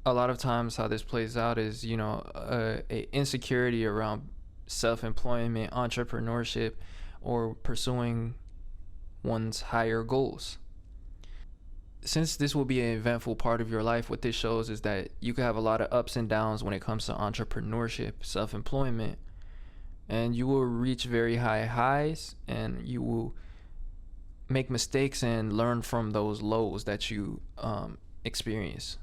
a lot of times how this plays out is, you know, a insecurity around self-employment, entrepreneurship, or pursuing one's higher goals. Since this will be an eventful part of your life, what this shows is that you can have a lot of ups and downs when it comes to entrepreneurship, self-employment, and you will reach very high highs, and you will make mistakes and learn from those lows that you experience.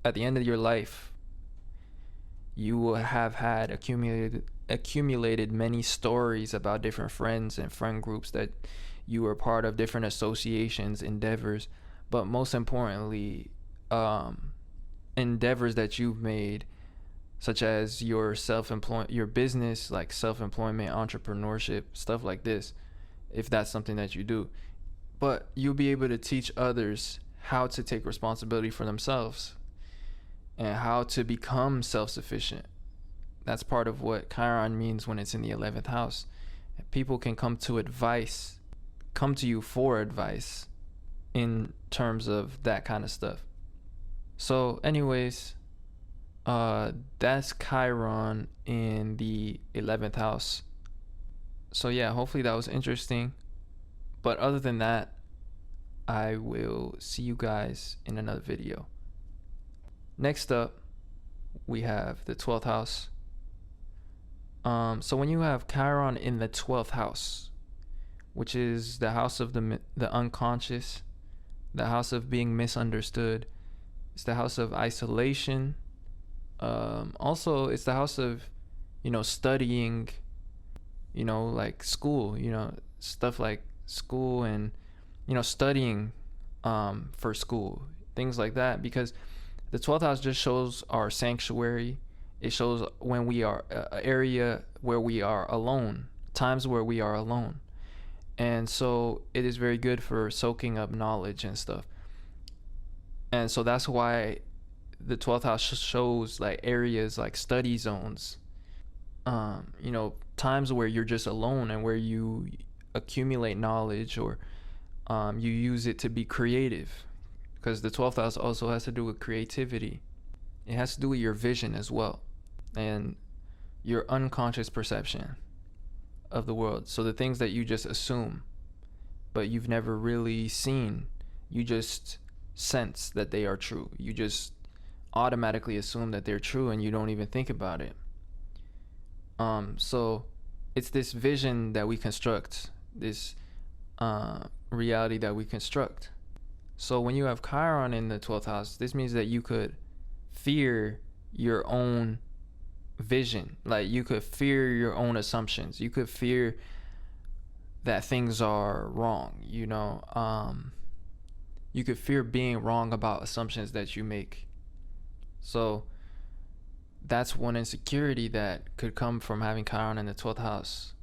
At the end of your life, you will have had accumulated many stories about different friends and friend groups that you were part of, different associations, endeavors, but most importantly, endeavors that you've made, such as your your business, like self-employment, entrepreneurship, stuff like this, if that's something that you do. But you'll be able to teach others how to take responsibility for themselves and how to become self-sufficient. That's part of what Chiron means when it's in the 11th house. People can come to you for advice in terms of that kind of stuff. So anyways, that's Chiron in the 11th house. So yeah, hopefully that was interesting. But other than that, I will see you guys in another video. Next up, we have the 12th house. So when you have Chiron in the 12th house, which is the house of the unconscious, the house of being misunderstood, it's the house of isolation. Also, it's the house of, you know, studying, you know, like school, you know, stuff like school and, you know, studying for school, things like that, because the 12th house just shows our sanctuary. It shows when we are an area where we are alone, times where we are alone. And so it is very good for soaking up knowledge and stuff. And so that's why the 12th house shows like areas like study zones, you know, times where you're just alone and where you accumulate knowledge, or you use it to be creative. Because the 12th house also has to do with creativity. It has to do with your vision as well, and your unconscious perception of the world. So the things that you just assume, but you've never really seen, you just sense that they are true. You just automatically assume that they're true and you don't even think about it. So it's this vision that we construct, this reality that we construct. So when you have Chiron in the 12th house, this means that you could fear your own vision. Like, you could fear your own assumptions. You could fear that things are wrong, you could fear being wrong about assumptions that you make. So that's one insecurity that could come from having Chiron in the 12th house.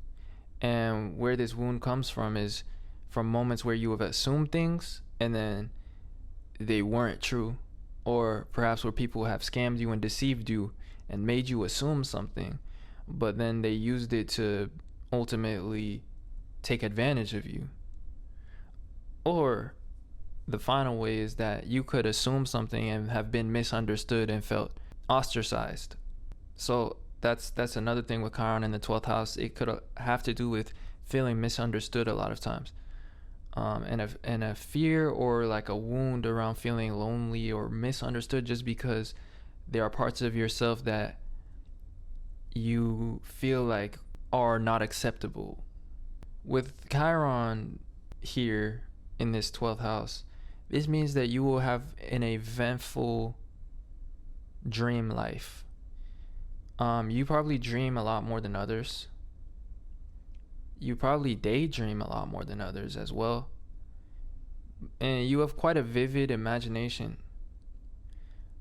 And where this wound comes from is from moments where you have assumed things and then they weren't true, or perhaps where people have scammed you and deceived you and made you assume something, but then they used it to ultimately take advantage of you. Or the final way is that you could assume something and have been misunderstood and felt ostracized. So that's another thing with Chiron in the 12th house. It could have to do with feeling misunderstood a lot of times, and a fear or like a wound around feeling lonely or misunderstood, just because there are parts of yourself that you feel like are not acceptable. With Chiron here in this 12th house, this means that you will have an eventful dream life. You probably dream a lot more than others. You probably daydream a lot more than others as well. And you have quite a vivid imagination.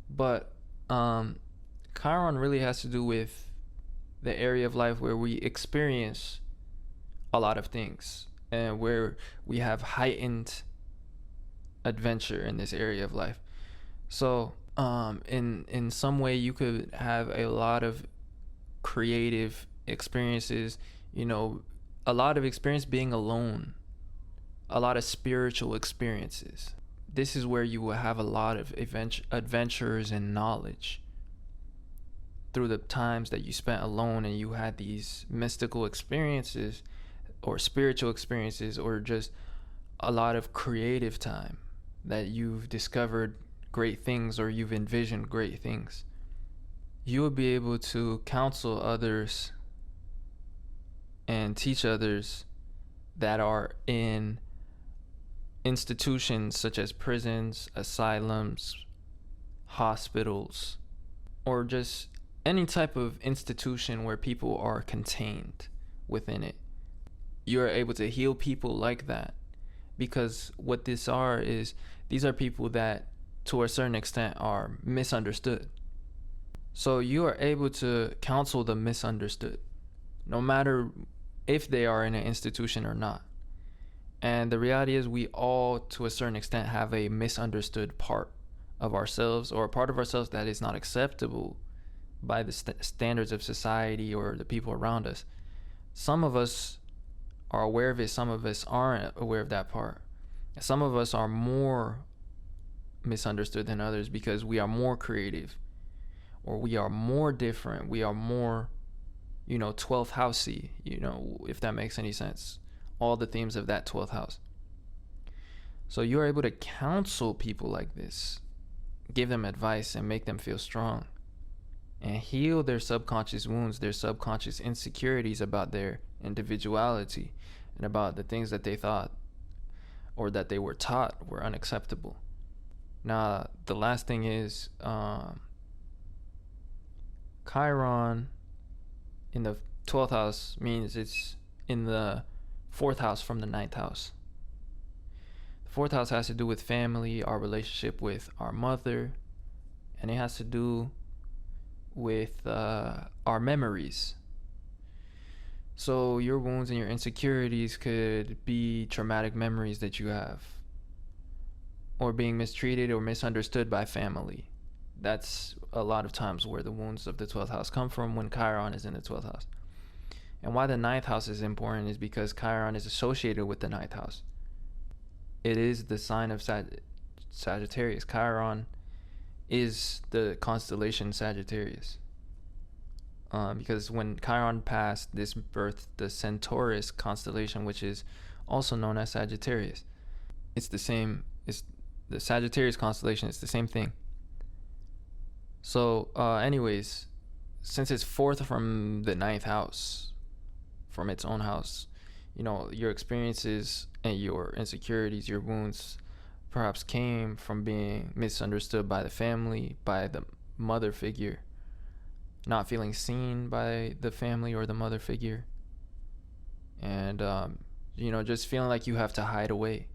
But Chiron really has to do with the area of life where we experience a lot of things and where we have heightened adventure in this area of life. So in some way you could have a lot of creative experiences, a lot of experience being alone, a lot of spiritual experiences. This is where you will have a lot of adventures and knowledge through the times that you spent alone and you had these mystical experiences or spiritual experiences, or just a lot of creative time that you've discovered great things or you've envisioned great things. You will be able to counsel others and teach others that are in institutions such as prisons, asylums, hospitals, or just any type of institution where people are contained within it. You're able to heal people like that, because what these are people that to a certain extent are misunderstood. So you are able to counsel the misunderstood, no matter if they are in an institution or not. And the reality is we all, to a certain extent, have a misunderstood part of ourselves, or a part of ourselves that is not acceptable by the standards of society or the people around us. Some of us are aware of it, some of us aren't aware of that part. Some of us are more misunderstood than others because we are more creative, or we are more different, we are more 12th housey, if that makes any sense, all the themes of that 12th house. So you're able to counsel people like this, give them advice and make them feel strong, and heal their subconscious wounds, their subconscious insecurities about their individuality and about the things that they thought or that they were taught were unacceptable. Now, the last thing is Chiron in the 12th house means it's in the 4th house from the 9th house. The 4th house has to do with family, our relationship with our mother, and it has to do with our memories. So your wounds and your insecurities could be traumatic memories that you have, or being mistreated or misunderstood by family. That's a lot of times where the wounds of the 12th house come from when Chiron is in the 12th house. And why the 9th house is important is because Chiron is associated with the 9th house. It is the sign of Sagittarius. Chiron is the constellation Sagittarius. Because when Chiron passed, this birthed the Centaurus constellation, which is also known as Sagittarius. It's the same, it's the Sagittarius constellation, it's the same thing. So anyways, since it's fourth from the ninth house, from its own house, your experiences and your insecurities, your wounds perhaps came from being misunderstood by the family, by the mother figure, not feeling seen by the family or the mother figure, and just feeling like you have to hide away.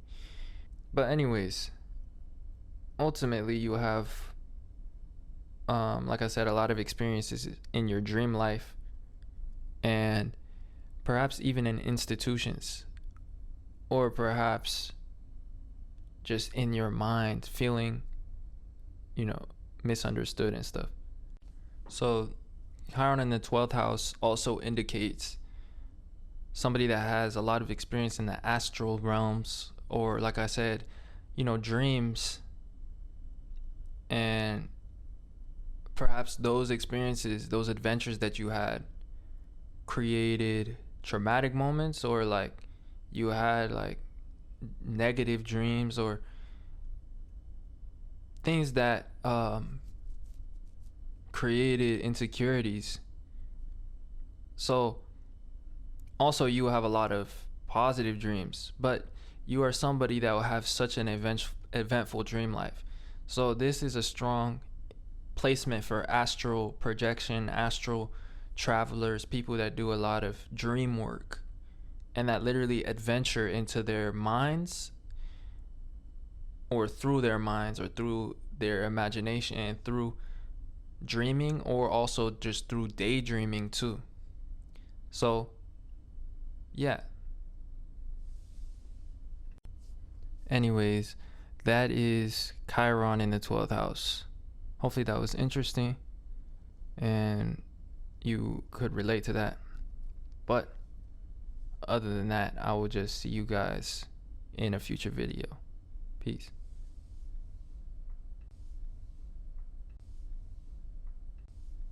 But anyways, ultimately you have, like I said, a lot of experiences in your dream life, and perhaps even in institutions, or perhaps just in your mind feeling, misunderstood and stuff. So Chiron in the 12th house also indicates somebody that has a lot of experience in the astral realms, or like I said, dreams, and perhaps those experiences, those adventures that you had created traumatic moments, or like you had like negative dreams or things that created insecurities. So also you have a lot of positive dreams, but you are somebody that will have such an eventful dream life. So this is a strong placement for astral projection, astral travelers, people that do a lot of dream work and that literally adventure into their minds, or through their minds, or through their imagination, and through dreaming, or also just through daydreaming too. So yeah, anyways, that is Chiron in the 12th house. Hopefully that was interesting and you could relate to that. But other than that, I will just see you guys in a future video. Peace.